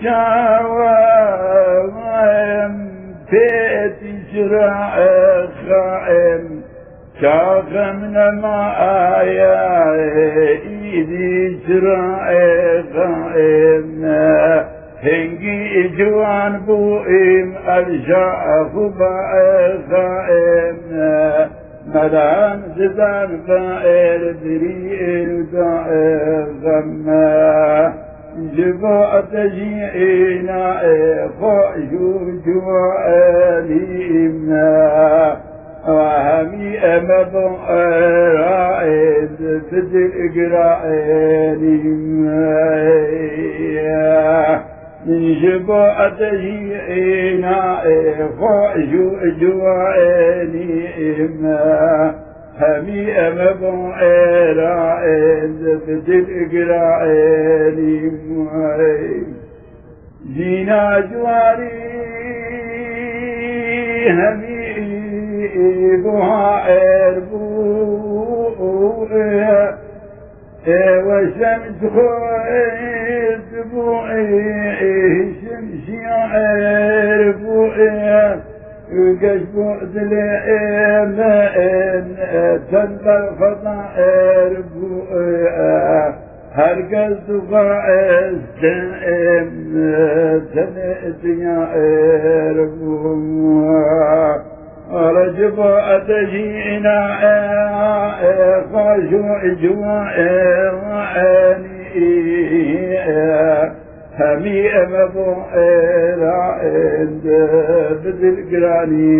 شاوام بيت شرع خائم شاخمنا معايا ايدي شرع خائم هنجي جوان بوئم الشاخ خائم مدام زدان فائر دريئر غمّا جباء تجيئنا خاشو جواليمنا وهمي أمبو رائد تدل إقرائنيمنا من جباء تجيئنا خاشو جواليمنا همي أمبو رائد تدل إقرائنيمنا جينا جواري همي بها إربوئها وشمس خويت بوئي شمسي إربوئها قشبوء دلئمن تنبر خطا إربوئها هرگز فائز تنئم تنئتيا إربوئها رجب أتجينا خاشوع جوائني همي أمبو رائد بدل قراني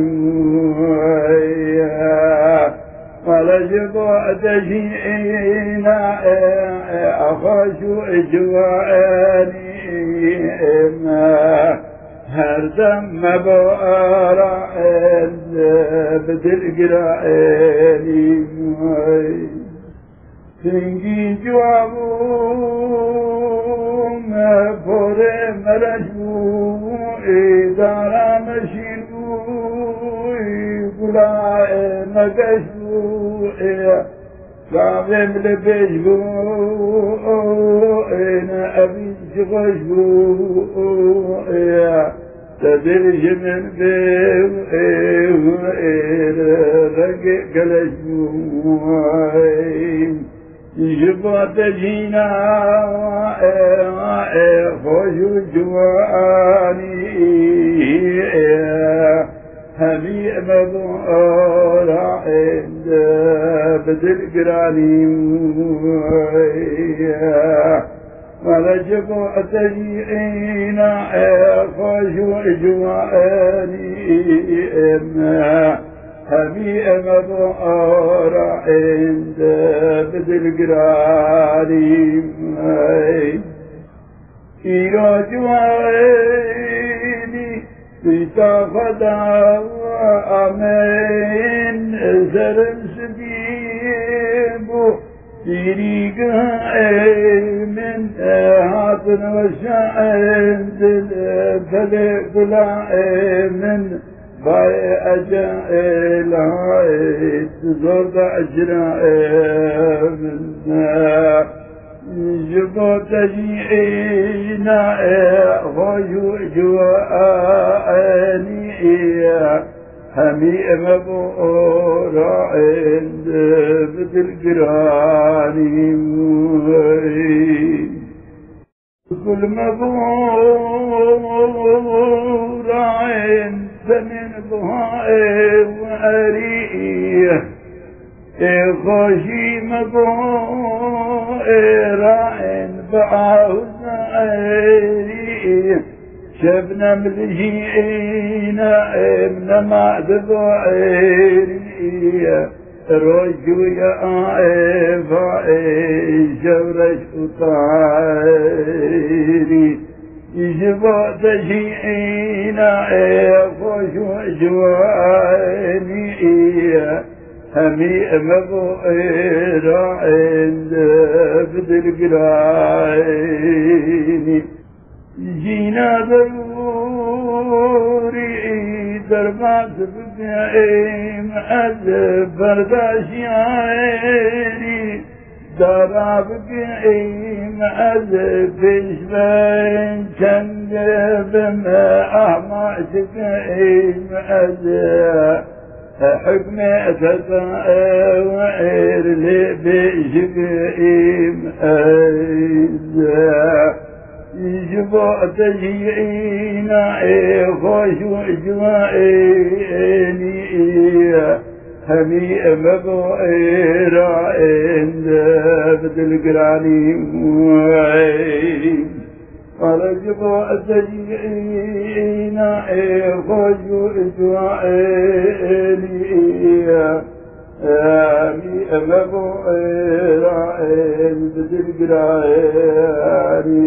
رجب أتجينا خاشوع جوائني هردم مبارا بدل قرائني تنجي جوابو مفور مرجو إدارا مشينو قلاء مقشو صابم لبجو إنا أبي شغشو تدرج من بيو رقق قلشو جبات جينا خوشو جواني همي مبارا عند بدل قراني ورجب أتجيئنا خوشو جواني همي مبارا عند بدل قراني إيرا جواني بتاخدا وأمين زرم سديبو تريق من هاتن وشعند الفلق لا من باي أجائل هاي تزور أجراء منا جبو تجيئنا خوشو جواني همي مبورا عند بدل قراني كل مبورا عند من ضهائي وأريه خوشي مبورا عند بعوز أريه شبنا ملجينا ابن معدد عيري رجو يا عيفا شورش وطاري يجبا تجينا خوشو جواني همي مبوئر عند بدل قراني جينا ضروري دربات بقعيم أذب برداشي عيني دارا بقعيم معذب شبين كنجب ما أحماشك معذب حكمي تطائر لي بشكيم أيزا يجبو تجيئينا خوش وجوائني همي مبوئر عند بدل قراني ورجبو تجيئينا خوش وجوائني همي مبوئر عند بدل قراني